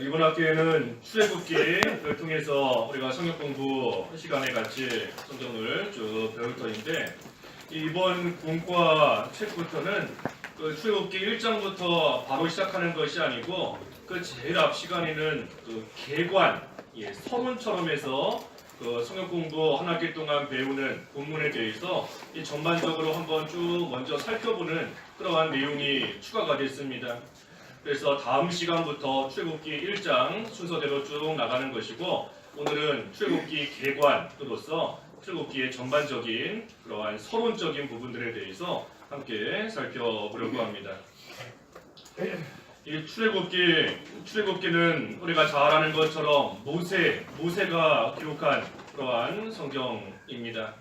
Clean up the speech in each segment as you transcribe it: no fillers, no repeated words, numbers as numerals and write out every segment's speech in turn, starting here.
이번 학기에는 출애굽기를 통해서 우리가 성경 공부 시간에 같이 성경을 쭉 배울 터인데, 이번 본과 책부터는 그 출애굽기 1장부터 바로 시작하는 것이 아니고 그 제일 앞 시간에는 그 개관, 서문처럼 해서 그 성경 공부 한 학기 동안 배우는 본문에 대해서 이 전반적으로 한번 쭉 먼저 살펴보는 그러한 내용이 추가가 됐습니다. 그래서 다음 시간부터 출애굽기 1장 순서대로 쭉 나가는 것이고, 오늘은 출애굽기 개관으로서 출애굽기의 전반적인 그러한 서론적인 부분들에 대해서 함께 살펴보려고 합니다. 이 출애굽기는 우리가 잘 아는 것처럼 모세가 기록한 그러한 성경입니다.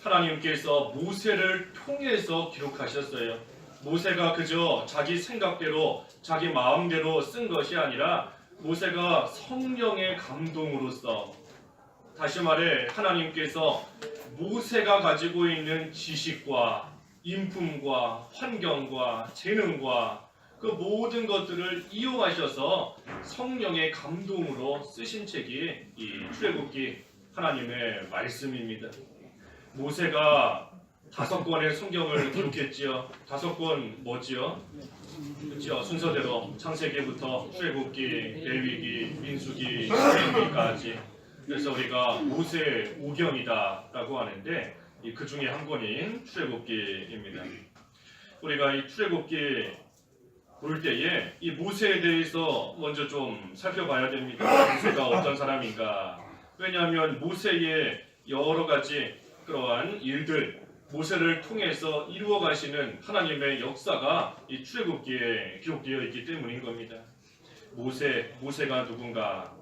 하나님께서 모세를 통해서 기록하셨어요. 모세가 그저 자기 생각대로 자기 마음대로 쓴 것이 아니라 모세가 성령의 감동으로서, 다시 말해 하나님께서 모세가 가지고 있는 지식과 인품과 환경과 재능과 그 모든 것들을 이용하셔서 성령의 감동으로 쓰신 책이 이 출애굽기 하나님의 말씀입니다. 모세가 5권의 성경을 기록했지요. 5권 뭐지요? 그렇죠. 순서대로 창세기부터 출애굽기, 레위기, 민수기, 신명기까지. 그래서 우리가 모세 오경이다라고 하는데 그 중에 한 권인 출애굽기입니다. 우리가 이 출애굽기 볼 때에 이 모세에 대해서 먼저 좀 살펴봐야 됩니다. 모세가 어떤 사람인가? 왜냐하면 모세의 여러 가지 그러한 일들, 모세를 통해서 이루어 가시는 하나님의 역사가 이 출애굽기에 기록되어 있기 때문인 겁니다. 모세가 누군가?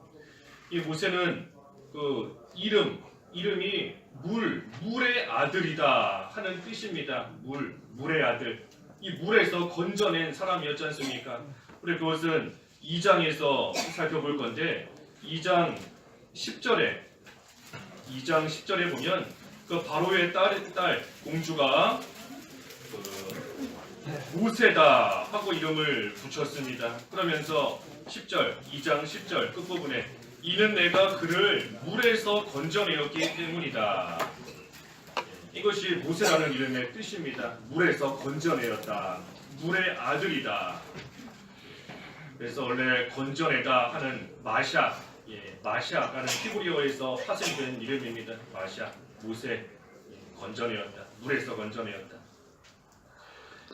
이 모세는 그 이름이 물의 아들이다 하는 뜻입니다. 물의 아들. 이 물에서 건져낸 사람이었지 않습니까? 우리 그것은 2장에서 살펴볼 건데, 2장 10절에 보면 그 바로의 딸 공주가 모세다 하고 이름을 붙였습니다. 그러면서 2장 10절 끝부분에 이는 내가 그를 물에서 건져내었기 때문이다. 이것이 모세라는 이름의 뜻입니다. 물에서 건져내었다. 물의 아들이다. 그래서 원래 건져내다 하는 마샤라는 히브리어에서 파생된 이름입니다. 마샤, 모세, 건져내었다. 물에서 건져내었다.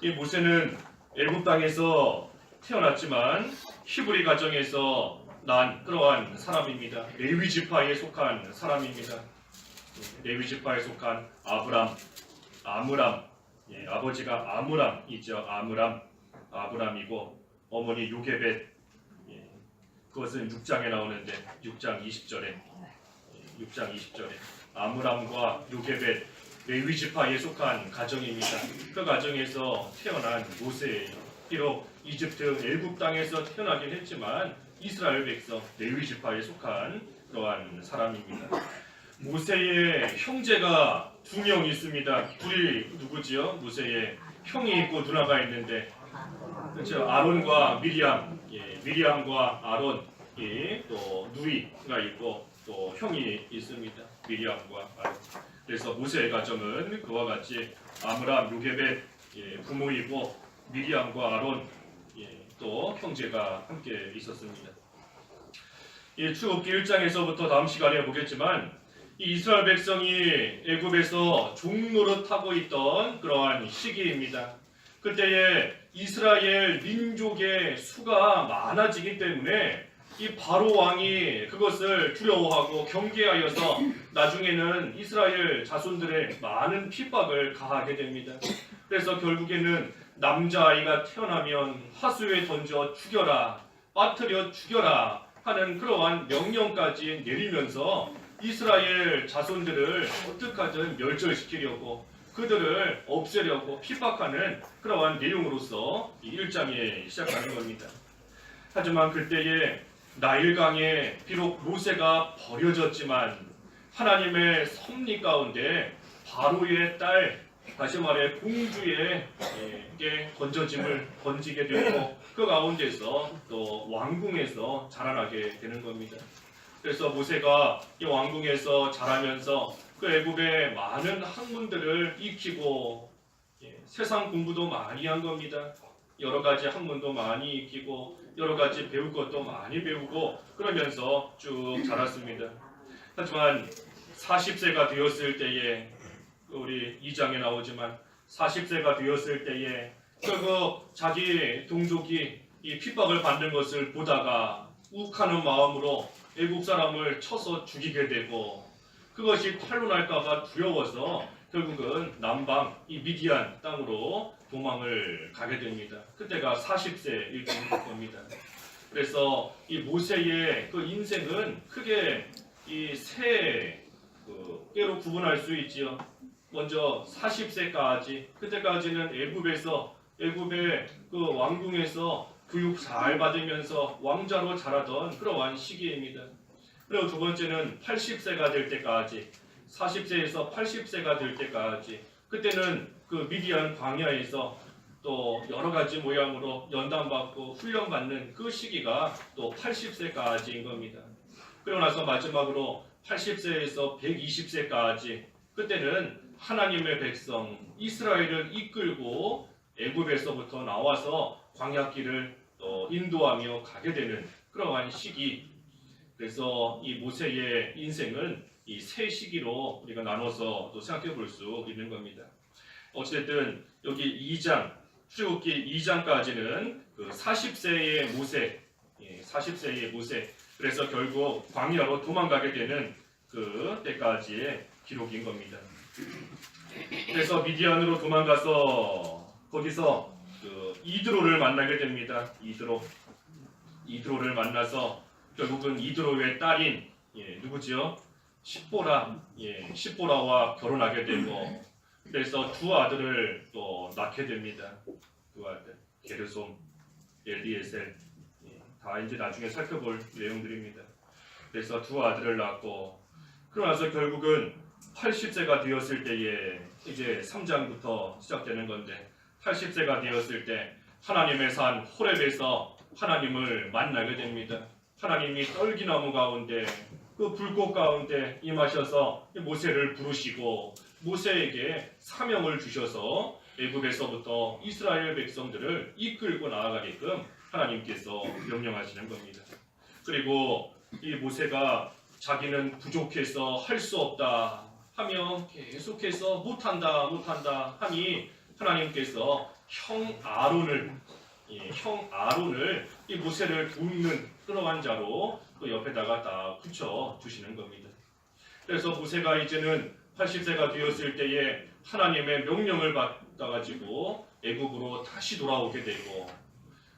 이 모세는 애굽 땅에서 태어났지만 히브리 가정에서 난 그러한 사람입니다. 레위 지파에 속한 사람입니다. 레위 지파에 속한 아므람, 아버지가 아므람이죠. 아므람이고 어머니 요게벳, 그것은 6장에 나오는데 6장 20절에 아므람과 요게벳, 레위 지파에 속한 가정입니다. 그 가정에서 태어난 모세예요. 비록 이집트 애굽 땅에서 태어나긴 했지만 이스라엘 백성 레위 지파에 속한 그러한 사람입니다. 모세의 형제가 2명 있습니다. 둘이 누구지요? 모세의 형이 있고 누나가 있는데, 그렇죠. 아론과 미리암과 아론이 또 누이가 있고 또 형이 있습니다. 미리암과 아론. 그래서 모세의 가정은 그와 같이 아므람, 요게벳 부모이고 미리암과 아론 또 형제가 함께 있었습니다. 출애굽기 1장에서부터 다음 시간에 보겠지만, 이 이스라엘 백성이 애굽에서 종노릇하고 있던 그러한 시기입니다. 그때에 이스라엘 민족의 수가 많아지기 때문에 이 바로 왕이 그것을 두려워하고 경계하여서 나중에는 이스라엘 자손들의 많은 핍박을 가하게 됩니다. 그래서 결국에는 남자아이가 태어나면 하수에 던져 죽여라, 빠뜨려 죽여라 하는 그러한 명령까지 내리면서 이스라엘 자손들을 어떻게든 멸절시키려고, 그들을 없애려고 핍박하는 그러한 내용으로서 이 1장에 시작하는 겁니다. 하지만 그때에 나일강에 비록 모세가 버려졌지만 하나님의 섭리 가운데 바로의 딸 다시 말해 공주의 건져짐을 건지게 되고 그 가운데서 또 왕궁에서 자라나게 되는 겁니다. 그래서 모세가 이 왕궁에서 자라면서 그 애굽의 많은 학문들을 익히고 세상 공부도 많이 한 겁니다. 여러 가지 학문도 많이 익히고 여러 가지 배울 것도 많이 배우고 그러면서 쭉 자랐습니다. 하지만 40세가 되었을 때에 우리 2장에 나오지만 40세가 되었을 때에 결국 자기 동족이 이 핍박을 받는 것을 보다가 욱하는 마음으로 애국 사람을 쳐서 죽이게 되고 그것이 탄로날까봐 두려워서 결국은 남방 이 미디안 땅으로 도망을 가게 됩니다. 그때가 40세일 겁니다. 그래서 이 모세의 그 인생은 크게 이 세 때로 구분할 수 있지요. 먼저 40세까지 그때까지는 애굽의 그 왕궁에서 교육 잘 받으면서 왕자로 자라던 그러한 시기입니다. 그리고 두 번째는 80세가 될 때까지 40세에서 80세가 될 때까지 그때는 그 미디안 광야에서 또 여러 가지 모양으로 연단받고 훈련받는 그 시기가 또 80세까지인 겁니다. 그리고 나서 마지막으로 80세에서 120세까지 그때는 하나님의 백성 이스라엘을 이끌고 애굽에서부터 나와서 광야길을 또 인도하며 가게 되는 그러한 시기. 그래서 이 모세의 인생은 이 세 시기로 우리가 나눠서 또 생각해 볼 수 있는 겁니다. 어쨌든 여기 2장 출애굽기 2장까지는 그 40세의 모세, 40세의 모세. 그래서 결국 광야로 도망가게 되는 그 때까지의 기록인 겁니다. 그래서 미디안으로 도망가서 거기서 그 이드로를 만나게 됩니다. 이드로를 만나서 결국은 이드로의 딸인 누구지요? 십보라와 결혼하게 되고 그래서 두 아들을 또 낳게 됩니다. 두 아들 게르솜, 엘리에셀 다 이제 나중에 살펴볼 내용들입니다. 그래서 두 아들을 낳고 그러고 나서 결국은 80세가 되었을 때에 이제 3장부터 시작되는 건데 80세가 되었을 때 하나님의 산 호렙에서 하나님을 만나게 됩니다. 하나님이 떨기나무 가운데 그 불꽃 가운데 임하셔서 모세를 부르시고 모세에게 사명을 주셔서 애굽에서부터 이스라엘 백성들을 이끌고 나아가게끔 하나님께서 명령하시는 겁니다. 그리고 이 모세가 자기는 부족해서 할 수 없다 하며 계속해서 못한다 하니 하나님께서 형 아론을 이 모세를 돕는 그러한 자로 또 옆에다가 딱 붙여 주시는 겁니다. 그래서 모세가 이제는 80세가 되었을 때에 하나님의 명령을 받아가지고 애굽으로 다시 돌아오게 되고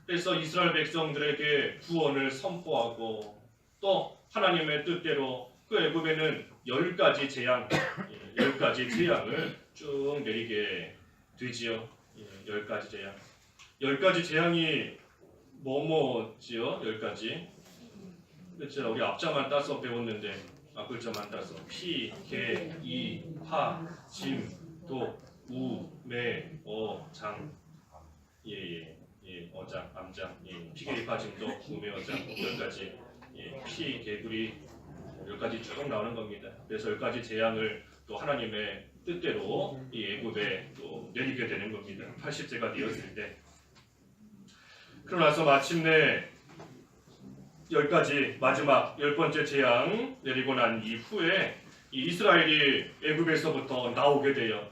그래서 이스라엘 백성들에게 구원을 선포하고 또 하나님의 뜻대로 그 애굽에는 10가지 재앙을 쭉 내리게 되지요. 10가지 재앙. 10가지 재앙이 뭐지요? 10가지. 그렇죠. 우리 앞자만 따서 배웠는데 앞글자만 따서 피, 개, 이, 파, 짐, 도, 우, 매, 어, 장. 어장, 암장. 피개리, 파, 짐, 도, 우, 매, 어장. 10가지. 피, 개구리 10가지 쭉 나오는 겁니다. 그래서 10가지 재앙을 또 하나님의 뜻대로 이 애굽에 또 내리게 되는 겁니다. 80세가 되었을 때. 그러고 나서 마침내 10가지 마지막 10번째 재앙 내리고 난 이후에 이 이스라엘이 애굽에서부터 나오게 돼요.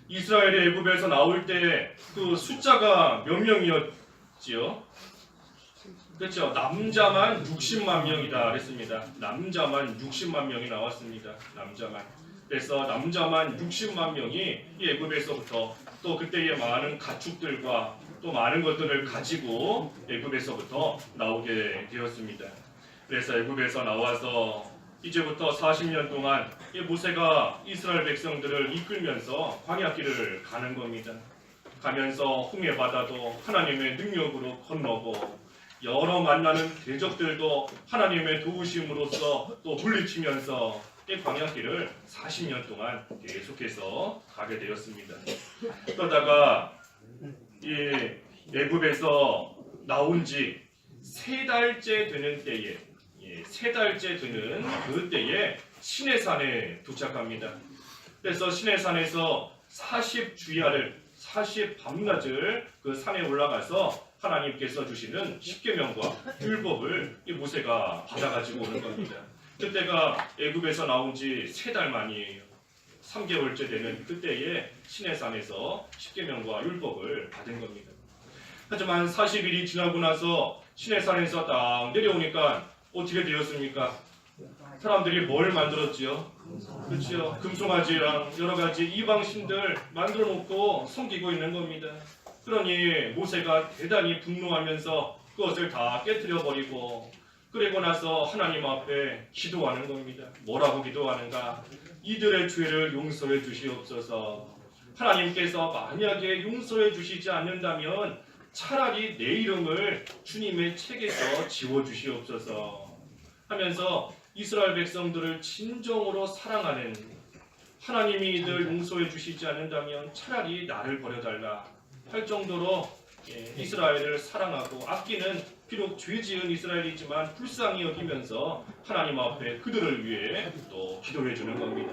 이스라엘이 애굽에서 나올 때 그 숫자가 몇 명이었지요? 그렇죠. 남자만 60만 명이다 그랬습니다. 남자만 60만 명이 나왔습니다. 남자만. 그래서 남자만 60만 명이 이 애굽에서부터 또 그때의 많은 가축들과 또 많은 것들을 가지고 애굽에서부터 나오게 되었습니다. 그래서 애굽에서 나와서 이제부터 40년 동안 이 모세가 이스라엘 백성들을 이끌면서 광야길을 가는 겁니다. 가면서 홍해 바다도 하나님의 능력으로 건너고 여러 만나는 대적들도 하나님의 도우심으로써 또 물리치면서 이 광야길을 40년 동안 계속해서 가게 되었습니다. 그러다가 이 애굽에서 나온 지 3달째 되는 때에, 3달째 되는 그 때에 시내산에 도착합니다. 그래서 시내산에서 40주야를 40밤낮을 그 산에 올라가서 하나님께서 주시는 십계명과 율법을 이 모세가 받아가지고 오는 겁니다. 그때가 애굽에서 나온 지 3달 만이에요. 3개월째 되는 그때에 시내산에서 십계명과 율법을 받은 겁니다. 하지만 40일이 지나고 나서 시내산에서 딱 내려오니까 어떻게 되었습니까? 사람들이 뭘 만들었지요? 그렇죠. 금송아지랑 여러 가지 이방신들 만들어 놓고 섬기고 있는 겁니다. 그러니 모세가 대단히 분노하면서 그것을 다 깨뜨려 버리고 그리고 나서 하나님 앞에 기도하는 겁니다. 뭐라고 기도하는가? 이들의 죄를 용서해 주시옵소서. 하나님께서 만약에 용서해 주시지 않는다면 차라리 내 이름을 주님의 책에서 지워 주시옵소서 하면서 이스라엘 백성들을 진정으로 사랑하는 하나님이 이들 용서해 주시지 않는다면 차라리 나를 버려달라 할 정도로 이스라엘을 사랑하고 아끼는 비록 죄 지은 이스라엘이지만 불쌍히 여기면서 하나님 앞에 그들을 위해 또 기도해 주는 겁니다.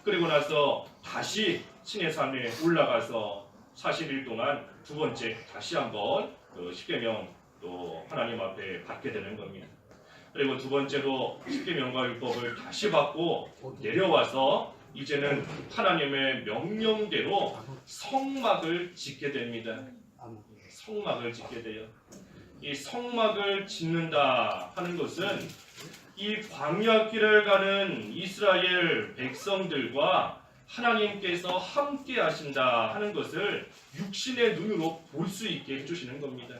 그리고 나서 다시 시내산에 올라가서 40일 동안 두 번째 다시 한번 그 십계명 또 하나님 앞에 받게 되는 겁니다. 그리고 두 번째로 십계명과 율법을 다시 받고 내려와서 이제는 하나님의 명령대로 성막을 짓게 됩니다. 성막을 짓게 돼요. 이 성막을 짓는다 하는 것은 이 광야길을 가는 이스라엘 백성들과 하나님께서 함께 하신다 하는 것을 육신의 눈으로 볼 수 있게 해주시는 겁니다.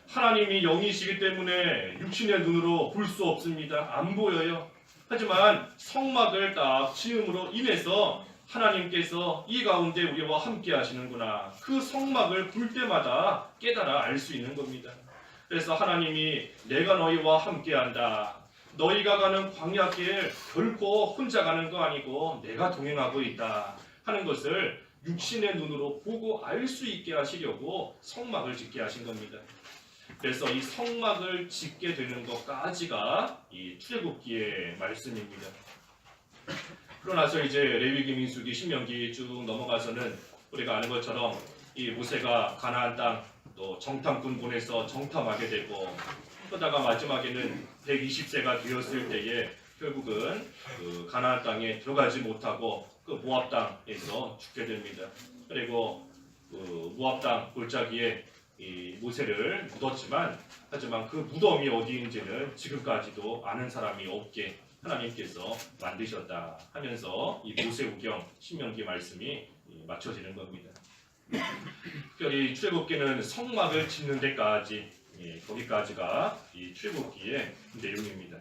하나님이 영이시기 때문에 육신의 눈으로 볼 수 없습니다. 안 보여요. 하지만 성막을 딱 지음으로 인해서 하나님께서 이 가운데 우리와 함께 하시는구나. 그 성막을 볼 때마다 깨달아 알 수 있는 겁니다. 그래서 하나님이 내가 너희와 함께 한다. 너희가 가는 광야길 결코 혼자 가는 거 아니고 내가 동행하고 있다 하는 것을 육신의 눈으로 보고 알 수 있게 하시려고 성막을 짓게 하신 겁니다. 그래서 이 성막을 짓게 되는 것까지가 이 출애굽기의 말씀입니다. 그러나서 이제 레위기, 민수기, 신명기 쭉 넘어가서는 우리가 아는 것처럼 이 모세가 가나안 땅 또 정탐꾼 보내서 정탐하게 되고 그러다가 마지막에는 120세가 되었을 때에 결국은 그 가나안 땅에 들어가지 못하고 그 모압 땅에서 죽게 됩니다. 그리고 그 모압 땅 골짜기에 이 모세를 묻었지만 하지만 그 무덤이 어디인지는 지금까지도 아는 사람이 없게 하나님께서 만드셨다 하면서 이 모세우경 신명기 말씀이 맞춰지는 겁니다. 특별히 출애굽기는 성막을 짓는 데까지 거기까지가 이 출애굽기의 내용입니다.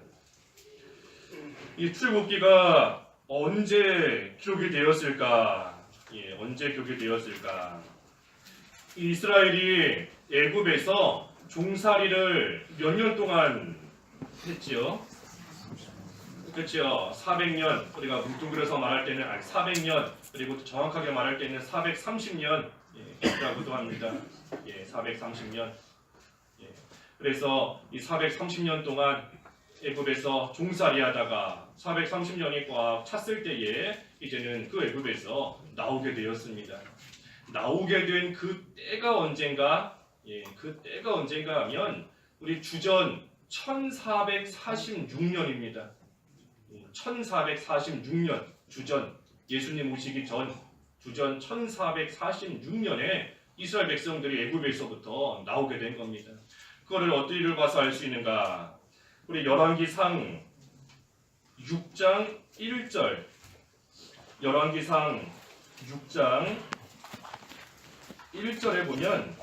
이 출애굽기가 언제 기록이 되었을까? 언제 기록이 되었을까? 이스라엘이 애굽에서 종살이를 몇 년 동안 했지요? 그렇죠. 400년, 우리가 뭉뚱그려서 말할 때는 400년, 그리고 정확하게 말할 때는 430년이라고도 합니다. 430년. 그래서 이 430년 동안 애굽에서 종살이하다가 430년이 꽉 찼을 때에 이제는 그 애굽에서 나오게 되었습니다. 나오게 된 그 때가 언젠가? 그 때가 언젠가 하면 우리 주전 1446년입니다. 1446년 주전 예수님 오시기 전 주전 1446년에 이스라엘 백성들이 애굽에서부터 나오게 된 겁니다. 그거를 어디를 봐서 알 수 있는가? 우리 열왕기상 6장 1절 열왕기상 6장 1절에 보면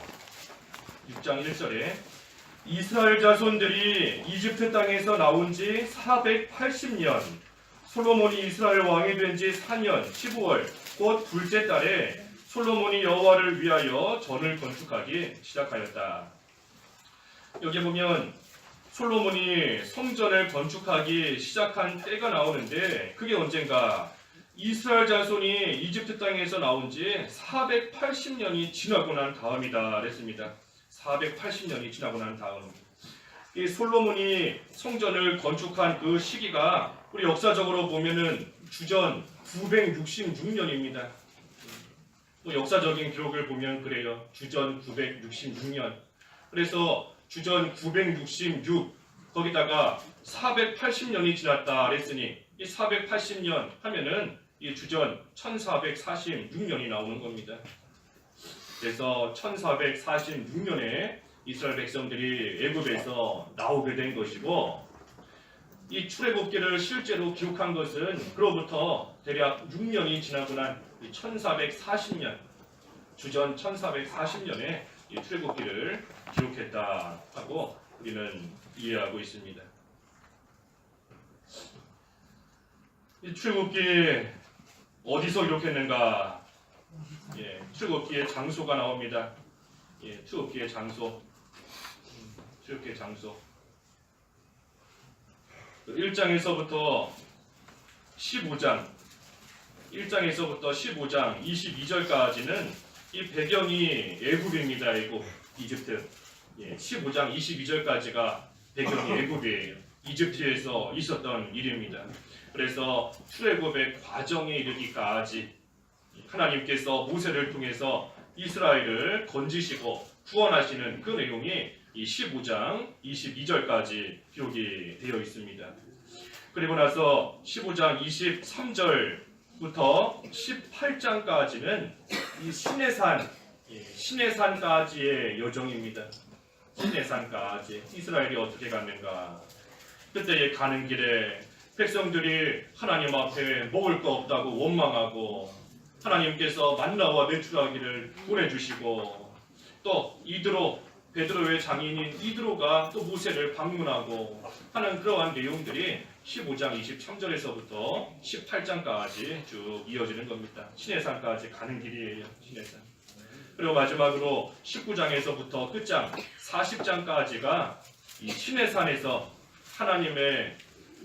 6장 1절에 이스라엘 자손들이 이집트 땅에서 나온 지 480년 솔로몬이 이스라엘 왕이 된 지 4년 15월 곧 둘째 달에 솔로몬이 여호와를 위하여 전을 건축하기 시작하였다. 여기 보면 솔로몬이 성전을 건축하기 시작한 때가 나오는데 그게 언젠가 이스라엘 자손이 이집트 땅에서 나온 지 480년이 지나고 난 다음이다 그랬습니다. 480년이 지나고 난 다음. 이 솔로몬이 성전을 건축한 그 시기가 우리 역사적으로 보면은 주전 966년입니다. 또 역사적인 기록을 보면 그래요. 주전 966년. 그래서 주전 966 거기다가 480년이 지났다 그랬으니 이 480년 하면은 이 주전 1446년이 나오는 겁니다. 그래서 1446년에 이스라엘 백성들이 애굽에서 나오게 된 것이고 이 출애굽기를 실제로 기록한 것은 그로부터 대략 6년이 지나고 난 1440년 주전 1440년에 이 출애굽기를 기록했다 하고 우리는 이해하고 있습니다. 이 출애굽기 어디서 기록했는가? 출애굽기의 장소가 나옵니다. 출애굽기의 장소. 출애굽기의 장소. 1장에서부터 15장 22절까지는 이 배경이 애굽입니다. 애굽, 이집트. 15장 22절까지가 배경이 애굽이에요. 이집트에서 있었던 일입니다. 그래서 출애굽의 과정에 이르기까지 하나님께서 모세를 통해서 이스라엘을 건지시고 구원하시는 그 내용이 이 15장 22절까지 기록이 되어 있습니다. 그리고 나서 15장 23절부터 18장까지는 이 시내산까지의 여정입니다. 시내산까지 이스라엘이 어떻게 갔는가? 그때 가는 길에 백성들이 하나님 앞에 먹을 거 없다고 원망하고 하나님께서 만나와 메추라기를 보내주시고 또 베드로의 장인인 이드로가 또 모세를 방문하고 하는 그러한 내용들이 15장 23절에서부터 18장까지 쭉 이어지는 겁니다. 시내산까지 가는 길이에요. 시내산. 그리고 마지막으로 19장에서부터 끝장 40장까지가 이 시내산에서 하나님의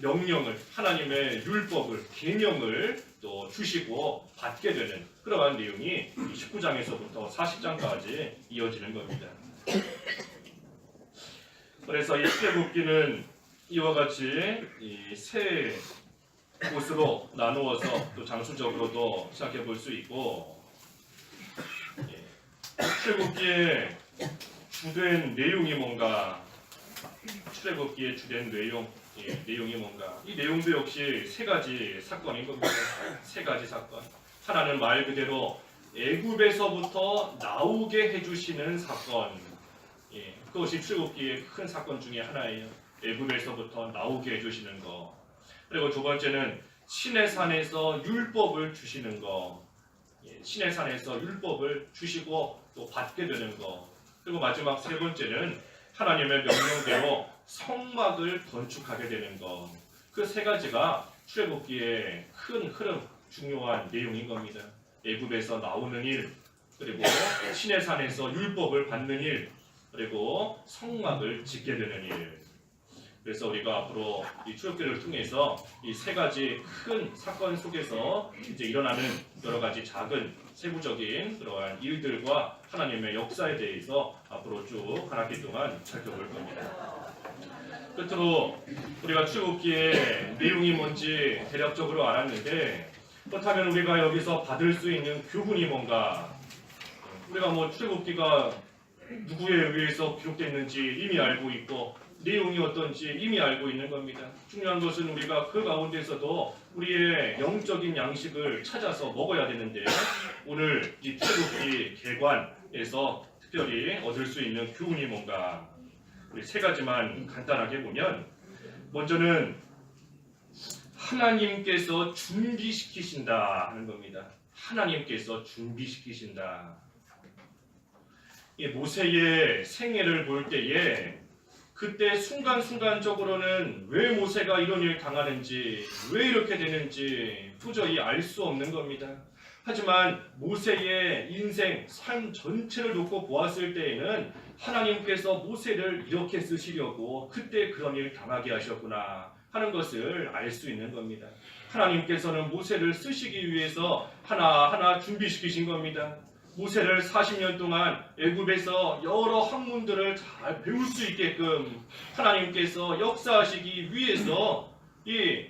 명령을, 하나님의 율법을, 계명을 또 주시고 받게 되는 그러한 내용이 19장에서부터 40장까지 이어지는 겁니다. 그래서 이 출애굽기는 이와 같이 이 세 곳으로 나누어서 또 장수적으로도 시작해 볼 수 있고 출애굽기의 주된 내용이 뭔가 출애굽기의 주된 내용이 뭔가 이 내용도 역시 세 가지 사건인 겁니다. 세 가지 사건. 하나는 말 그대로 애굽에서부터 나오게 해주시는 사건. 그것이 출애굽기의 큰 사건 중에 하나예요. 애굽에서부터 나오게 해주시는 거. 그리고 두 번째는 시내산에서 율법을 주시는 거. 시내산에서 율법을 주시고 또 받게 되는 거. 그리고 마지막 세 번째는 하나님의 명령대로 성막을 건축하게 되는 것. 그 세 가지가 출애굽기의 큰 흐름, 중요한 내용인 겁니다. 애굽에서 나오는 일, 그리고 시내산에서 율법을 받는 일, 그리고 성막을 짓게 되는 일. 그래서 우리가 앞으로 이 출애굽기를 통해서 이 세 가지 큰 사건 속에서 이제 일어나는 여러 가지 작은 세부적인 그러한 일들과 하나님의 역사에 대해서 앞으로 쭉 한 학기 동안 살펴볼 겁니다. 끝으로 우리가 출애굽기의 내용이 뭔지 대략적으로 알았는데 그렇다면 우리가 여기서 받을 수 있는 교훈이 뭔가? 우리가 출애굽기가 누구에 의해서 기록됐는지 이미 알고 있고 내용이 어떤지 이미 알고 있는 겁니다. 중요한 것은 우리가 그 가운데서도 우리의 영적인 양식을 찾아서 먹어야 되는데 오늘 이 출애굽기 개관에서 특별히 얻을 수 있는 교훈이 뭔가? 우리 세 가지만 간단하게 보면 먼저는 하나님께서 준비시키신다 하는 겁니다. 하나님께서 준비시키신다. 모세의 생애를 볼 때에 그때 순간순간적으로는 왜 모세가 이런 일을 당하는지 왜 이렇게 되는지 도저히 알 수 없는 겁니다. 하지만 모세의 인생, 삶 전체를 놓고 보았을 때에는 하나님께서 모세를 이렇게 쓰시려고 그때 그런 일 당하게 하셨구나 하는 것을 알 수 있는 겁니다. 하나님께서는 모세를 쓰시기 위해서 하나하나 준비시키신 겁니다. 모세를 40년 동안 애굽에서 여러 학문들을 잘 배울 수 있게끔 하나님께서 역사하시기 위해서 이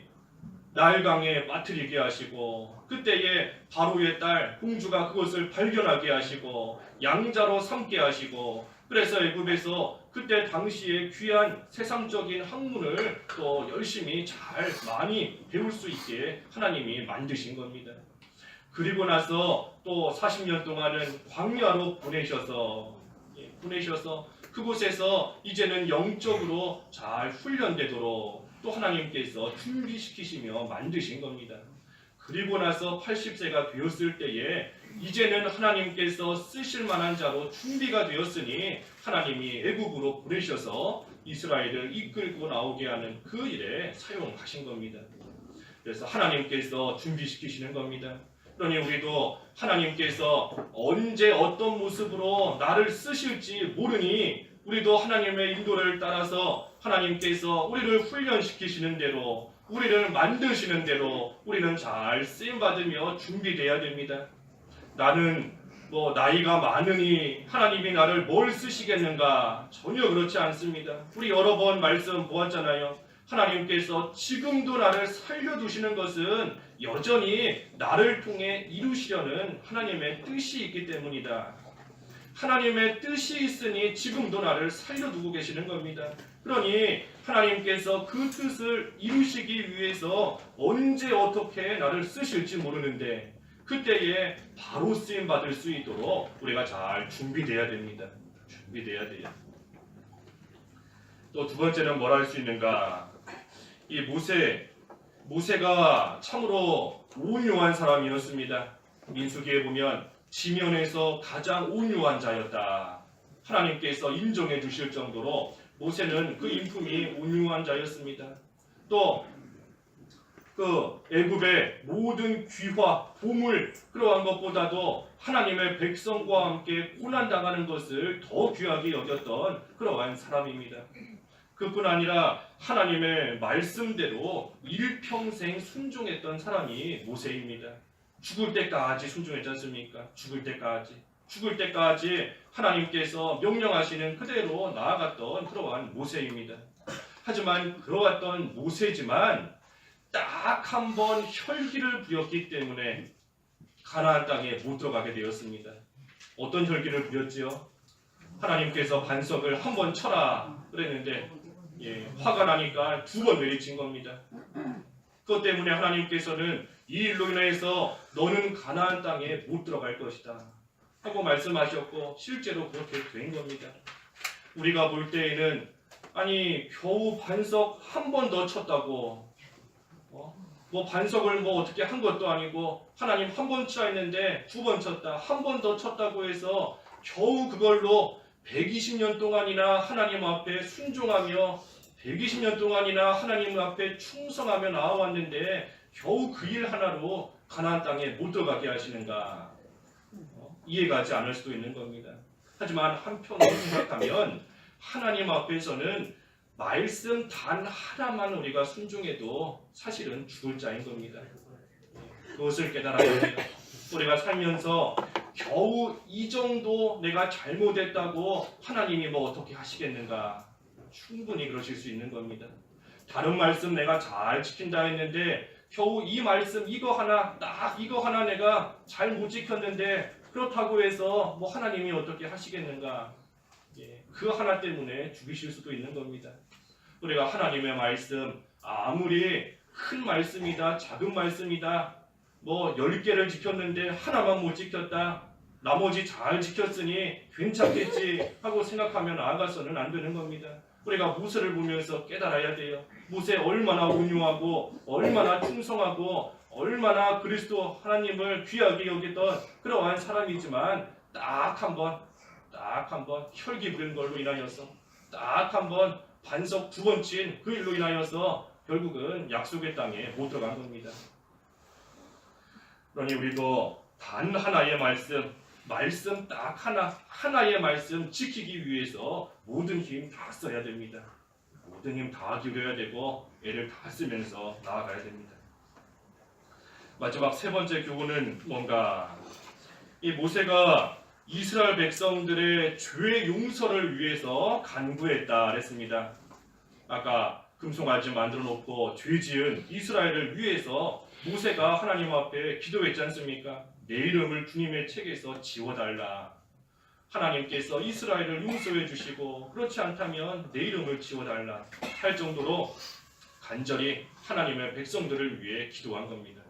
나일강에 빠뜨리게 하시고 그때에 바로의 딸 공주가 그것을 발견하게 하시고 양자로 삼게 하시고 그래서 애굽에서 그때 당시에 귀한 세상적인 학문을 또 열심히 잘 많이 배울 수 있게 하나님이 만드신 겁니다. 그리고 나서 또 40년 동안은 광야로 보내셔서 그곳에서 이제는 영적으로 잘 훈련되도록 또 하나님께서 준비시키시며 만드신 겁니다. 그리고 나서 80세가 되었을 때에 이제는 하나님께서 쓰실 만한 자로 준비가 되었으니 하나님이 애굽으로 보내셔서 이스라엘을 이끌고 나오게 하는 그 일에 사용하신 겁니다. 그래서 하나님께서 준비시키시는 겁니다. 그러니 우리도 하나님께서 언제 어떤 모습으로 나를 쓰실지 모르니 우리도 하나님의 인도를 따라서 하나님께서 우리를 훈련시키시는 대로 우리를 만드시는 대로 우리는 잘 쓰임받으며 준비되어야 됩니다. 나는 나이가 많으니 하나님이 나를 뭘 쓰시겠는가? 전혀 그렇지 않습니다. 우리 여러 번 말씀 보았잖아요. 하나님께서 지금도 나를 살려두시는 것은 여전히 나를 통해 이루시려는 하나님의 뜻이 있기 때문이다. 하나님의 뜻이 있으니 지금도 나를 살려두고 계시는 겁니다. 그러니 하나님께서 그 뜻을 이루시기 위해서 언제 어떻게 나를 쓰실지 모르는데 그때에 바로 쓰임 받을 수 있도록 우리가 잘 준비돼야 됩니다. 준비돼야 돼요. 또 두 번째는 뭘 할 수 있는가? 이 모세가 참으로 온유한 사람이었습니다. 민수기에 보면 지면에서 가장 온유한 자였다. 하나님께서 인정해 주실 정도로 모세는 그 인품이 온유한 자였습니다. 또 그 애굽의 모든 귀화, 보물 그러한 것보다도 하나님의 백성과 함께 고난당하는 것을 더 귀하게 여겼던 그러한 사람입니다. 그뿐 아니라 하나님의 말씀대로 일평생 순종했던 사람이 모세입니다. 죽을 때까지 순종했지 않습니까? 죽을 때까지 하나님께서 명령하시는 그대로 나아갔던 그러한 모세입니다. 하지만 그러했던 모세지만 딱 한 번 혈기를 부렸기 때문에 가나안 땅에 못 들어가게 되었습니다. 어떤 혈기를 부렸지요? 하나님께서 반석을 한 번 쳐라 그랬는데 화가 나니까 두 번 내리친 겁니다. 그것 때문에 하나님께서는 이 일로 인해서 너는 가나안 땅에 못 들어갈 것이다 하고 말씀하셨고 실제로 그렇게 된 겁니다. 우리가 볼 때에는 아니 겨우 반석 한 번 더 쳤다고 반석을 어떻게 한 것도 아니고 하나님 한 번 치라 했는데 두 번 쳤다 한 번 더 쳤다고 해서 겨우 그걸로 120년 동안이나 하나님 앞에 순종하며 120년 동안이나 하나님 앞에 충성하며 나아왔는데 겨우 그 일 하나로 가나안 땅에 못 들어가게 하시는가? 이해가지 않을 수도 있는 겁니다. 하지만 한편으로 생각하면 하나님 앞에서는 말씀 단 하나만 우리가 순종해도 사실은 죽을 자인 겁니다. 그것을 깨달아야 돼요. 우리가 살면서 겨우 이 정도 내가 잘못했다고 하나님이 어떻게 하시겠는가? 충분히 그러실 수 있는 겁니다. 다른 말씀 내가 잘 지킨다 했는데 겨우 이 말씀 이거 하나 내가 잘 못 지켰는데 그렇다고 해서 하나님이 어떻게 하시겠는가? 그 하나 때문에 죽이실 수도 있는 겁니다. 우리가 하나님의 말씀 아무리 큰 말씀이다 작은 말씀이다 10개를 지켰는데 하나만 못 지켰다 나머지 잘 지켰으니 괜찮겠지 하고 생각하면 나아가서는 안 되는 겁니다. 우리가 모세를 보면서 깨달아야 돼요. 모세 얼마나 온유하고 얼마나 충성하고 얼마나 그리스도 하나님을 귀하게 여기던 그러한 사람이지만 딱 한 번 혈기 부린 걸로 인하여서 딱 한 번 반석 두 번 친 그 일로 인하여서 결국은 약속의 땅에 못 들어간 겁니다. 그러니 우리도 단 하나의 말씀 딱 하나의 말씀 지키기 위해서 모든 힘 다 써야 됩니다. 모든 힘 다 기울여야 되고 애를 다 쓰면서 나아가야 됩니다. 마지막 세 번째 교훈은 뭔가 이 모세가 이스라엘 백성들의 죄 용서를 위해서 간구했다 그랬습니다. 아까 금송아지 만들어 놓고 죄 지은 이스라엘을 위해서 모세가 하나님 앞에 기도했지 않습니까? 내 이름을 주님의 책에서 지워달라. 하나님께서 이스라엘을 용서해 주시고 그렇지 않다면 내 이름을 지워달라 할 정도로 간절히 하나님의 백성들을 위해 기도한 겁니다.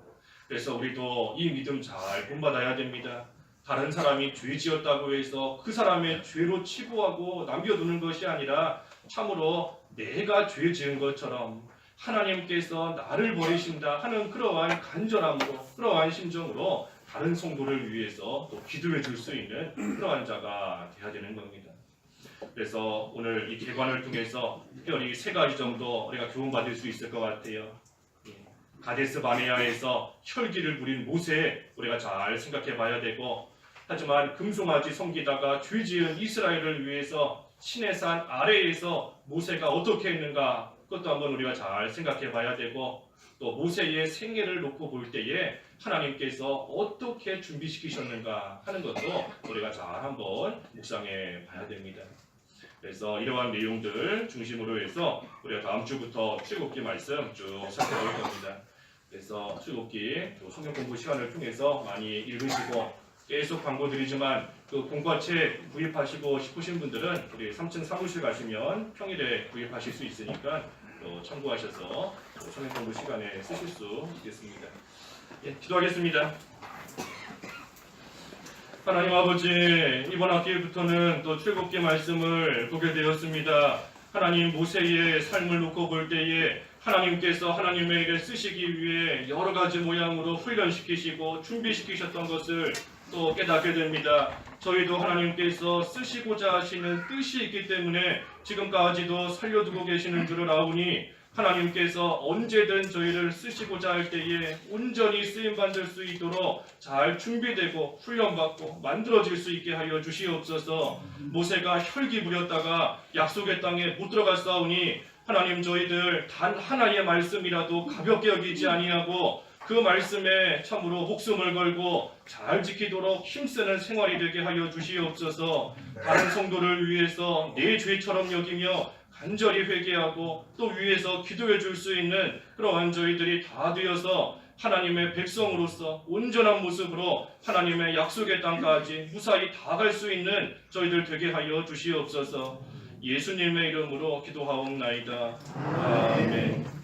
그래서 우리도 이 믿음 잘 본받아야 됩니다. 다른 사람이 죄 지었다고 해서 그 사람의 죄로 치부하고 남겨두는 것이 아니라 참으로 내가 죄 지은 것처럼 하나님께서 나를 버리신다 하는 그러한 간절함으로 그러한 심정으로 다른 성도를 위해서 또 기도해 줄 수 있는 그러한 자가 되어야 되는 겁니다. 그래서 오늘 이 개관을 통해서 특별히 세 가지 정도 우리가 교훈받을 수 있을 것 같아요. 가데스 바네아에서 혈기를 부린 모세 우리가 잘 생각해 봐야 되고, 하지만 금송아지 섬기다가 죄 지은 이스라엘을 위해서 시내산 아래에서 모세가 어떻게 했는가 그것도 한번 우리가 잘 생각해 봐야 되고, 또 모세의 생애를 놓고 볼 때에 하나님께서 어떻게 준비시키셨는가 하는 것도 우리가 잘 한번 묵상해 봐야 됩니다. 그래서 이러한 내용들 중심으로 해서 우리가 다음 주부터 출애굽기 말씀 쭉 살펴볼 겁니다. 그래서 출애굽기 성경 공부 시간을 통해서 많이 읽으시고, 계속 광고드리지만 그 공부책 구입하시고 싶으신 분들은 우리 3층 사무실 가시면 평일에 구입하실 수 있으니까 또 참고하셔서 성경 공부 시간에 쓰실 수 있겠습니다. 예, 기도하겠습니다. 하나님 아버지, 이번 학기부터는 또 출애굽기 말씀을 보게 되었습니다. 하나님, 모세의 삶을 놓고 볼 때에 하나님께서 하나님의 일을 쓰시기 위해 여러 가지 모양으로 훈련시키시고 준비시키셨던 것을 또 깨닫게 됩니다. 저희도 하나님께서 쓰시고자 하시는 뜻이 있기 때문에 지금까지도 살려두고 계시는 줄을 아오니, 하나님께서 언제든 저희를 쓰시고자 할 때에 온전히 쓰임받을 수 있도록 잘 준비되고 훈련받고 만들어질 수 있게 하여 주시옵소서. 모세가 혈기 부렸다가 약속의 땅에 못 들어갔사오니 하나님, 저희들 단 하나의 말씀이라도 가볍게 여기지 아니하고 그 말씀에 참으로 목숨을 걸고 잘 지키도록 힘쓰는 생활이 되게 하여 주시옵소서. 다른 성도를 위해서 내 죄처럼 여기며 간절히 회개하고 또 위에서 기도해 줄 수 있는 그러한 저희들이 다 되어서 하나님의 백성으로서 온전한 모습으로 하나님의 약속의 땅까지 무사히 다 갈 수 있는 저희들 되게 하여 주시옵소서. 예수님의 이름으로 기도하옵나이다. 아멘.